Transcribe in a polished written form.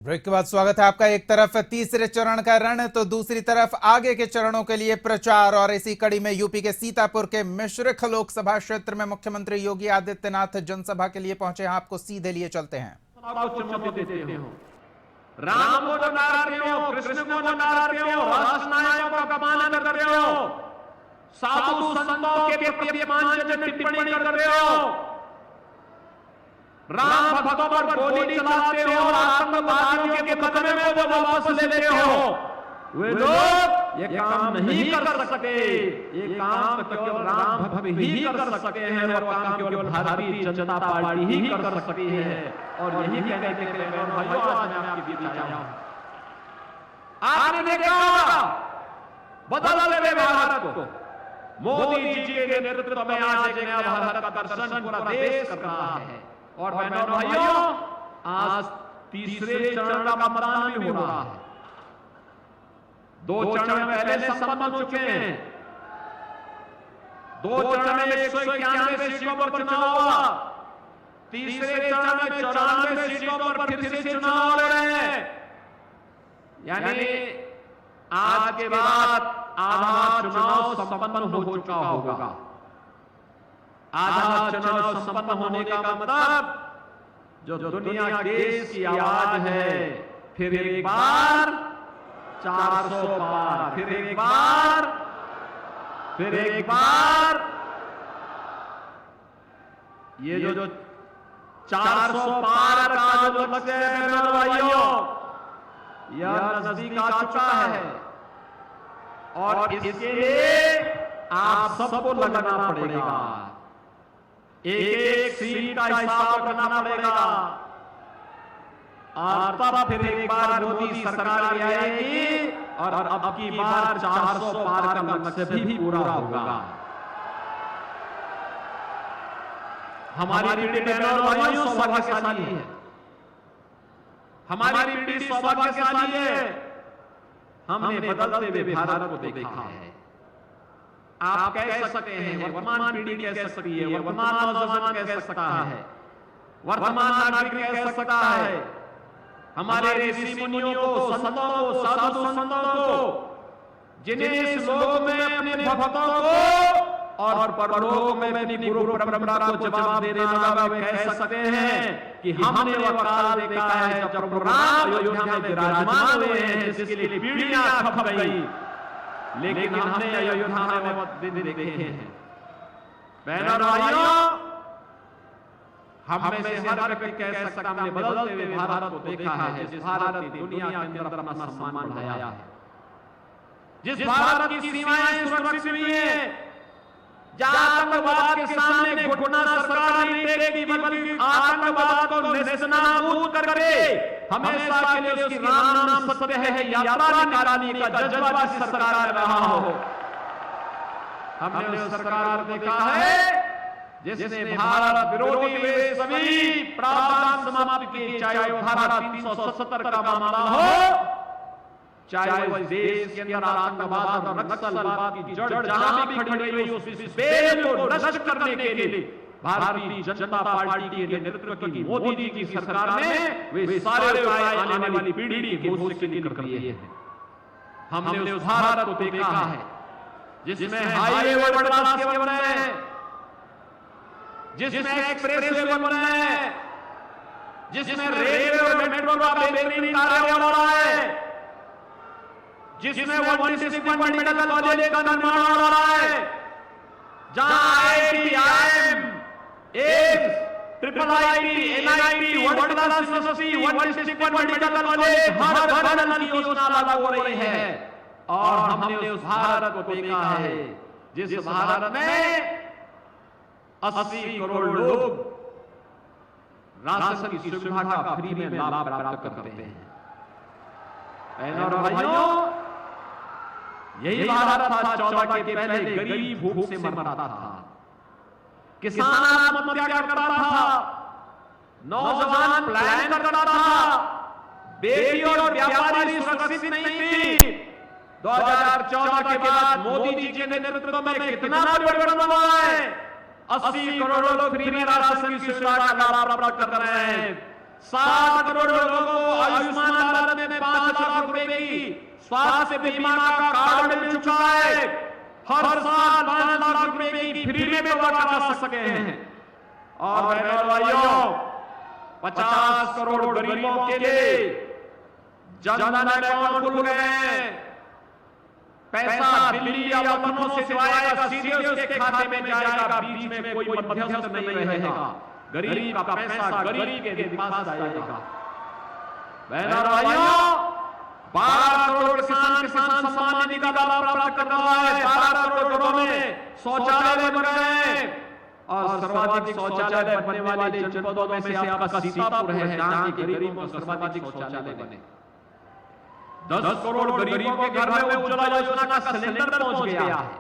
Break के बाद स्वागत है आपका। एक तरफ तीसरे चरण का रण तो दूसरी तरफ आगे के चरणों के लिए प्रचार। और इसी कड़ी में यूपी के सीतापुर के मिश्रिख लोकसभा क्षेत्र में मुख्यमंत्री योगी आदित्यनाथ जनसभा के लिए पहुंचे हैं। आपको सीधे लिए चलते हैं। राम को नकारते हो, कृष्ण को नकारते हो, राष्ट्र नायकों का अपमान करते हो, साधु संतों के प्रति अपमानजनक टिप्पणी करते हो, राम भक्तों पर गोली चलाते हो और आतंकवादियों के मुकदमे में वो वापस लेते हो। वे लोग ये काम नहीं कर सकते। ये काम केवल राम भक्त ही कर सकते हैं और काम केवल भारतीय जनता पार्टी ही कर सकती है। और यही कहने के लिए भाइयों आज मैं आपके बीच आया हूं। आपने देखा होगा बदलते हुए भारत को मोदी जी के नेतृत्व में आज एक नया भारत का दर्शन पूरा देश कर रहा है। और बहनों और भाइयों, आज तीसरे चरण का मतदान भी हो रहा है। दो चरण पहले संपन्न हो चुके हैं। दो चरण में 191 सीटों पर चुनाव हुआ। तीसरे चरण में 94 सीटों पर फिर से चुनाव हो रहे हैं। यानी आज के बाद आधा चुनाव संपन्न हो चुका होगा। आधा चुनाव संपन्न होने का मतलब जो दुनिया देश की आवाज है, फिर एक बार 400 पार, फिर एक बार ये जो 400 पार का जो लक्ष्य है भाइयों, यह नजदीक आ चुका है। और इसके लिए आप सबको लगना पड़ेगा। एक सीट का हिसाब करना पड़ेगा। और तब फिर एक बार मोदी सरकार आएगी और अब की बार 400 पार का लक्ष्य भी पूरा होगा। हमारी पीढ़ी बहनों और भाइयों सौभाग्यशाली है। हमारी पीढ़ी सौभाग्यशाली है। हमने बदलते हुए भारत को देखा है। आप कह सकते हैं वर्तमान पीढ़ी कह सकती है, वर्तमान नौजवान कह सकता है, वर्तमान नागरिक कह सकता है, हमारे ऋषि मुनियों को, संतों को, साधु संतों को, जिन्हें इस लोक में अपने भक्तों को और परलोक में अपनी गुरु परंपरा को जवाब देने वाला वे कह सकते हैं कि हमने वह काल देखा है जब प्रभु राम अयोध्या में विराजमान हुए हैं, जिसके लिए पीढ़ियां खप गई, लेकिन हमने अयोध्या में वो दिन देखे हैं। बहनों और भाइयों, हम में से हर व्यक्ति कह सकता हमने बदलते हुए भारत को देखा है, जिस भारत ने दुनिया के अंदर अपना सम्मान बढ़ाया है, जिस भारत की सीमाएं सुरक्षित हुई हैं, जहां आतंकवाद के सामने घुटना सरकार नहीं टेकेगी, बल्कि आतंकवाद को नेस्तनाबूद करके हमेशा के लिए उसकी राम नाम सत्य है यात्रा निकालने का जज्बा जिस सरकार में रहा हो। हमने उस सरकार को देखा है जिसने भारत विरोधी वे सभी प्रावधान समाप्त किए, चाहे वो धारा 370 का मामला हो, चाहे वो देश के अंदर आतंकवाद और नक्सलवाद की जड़ जहां भी खड़ी हुई उस बेल को नष्ट करने के लिए भारतीय जनता पार्टी के नेतृत्व की मोदी जी की सरकार ने वे सारे उपाय आने वाली पीढ़ी के होश से निकल कर लिए हैं। हमने उस भारत को देखा है जिसमें हाईवे बड़े रास्ते बन रहे हैं, जिसमें एक्सप्रेस वे बन रहे हैं, जिसमें रेलवे और मेट्रो का बेहतरीन कार्य हो रहा है, जिसमें 161 मेडिकल कॉलेज का निर्माण हो रहा है, जहां IIT, IIM, AIIMS, triple IT, NIT, world class university, 161 medical college हर घर नल की योजना लागू हो रही है। और हमने उस भारत को देखा है जिस भारत में 80 करोड़ लोग राशन की सुविधा का फ्री में लाभ प्राप्त करते हैं। बहनों और भाइयों, यही भारत था 14 के पहले गरीब भूख से मरता था, किसान आत्महत्या करता था, नौजवान पलायन करता था, बेटी और व्यापारी सुरक्षित नहीं थी। 2014 के बाद मोदी जी के नेतृत्व में कितना परिवर्तन हुआ है। 80 करोड़ लोग फ्री में राशन की सुविधा का लाभ प्राप्त कर रहे हैं। 7 करोड़ लोगों को आयुष्मान भारत में 5 लाख रुपए की स्वास्थ्य बीमा का कार्ड मिल चुका है। हर साल 5 लाख रुपए की फ्री में दवा करा सके हैं। और बहनों और भाइयों, 50 करोड़ गरीबों के लिए जन धन अकाउंट खुल गए हैं। पैसा दिल्ली या लखनऊ से आएगा, सीधे उसके खाते में जाएगा, बीच में कोई मध्यस्थ नहीं रहेगा। गरीब का पैसा गरीब के पास आएगा। बहनों और भाइयों, 12 करोड़ किसान सम्मान निधि का लाभ प्राप्त कर रहा है। 12 करोड़ घरों में शौचालय बन गए हैं। और सर्वाधिक शौचालय बनने वाले जनपदों में से आपका सीतापुर है, जहां के गरीबों को सर्वाधिक शौचालय बने। 10 करोड़ गरीबों के घर में उज्ज्वला योजना का सिलेंडर पहुंच गया है।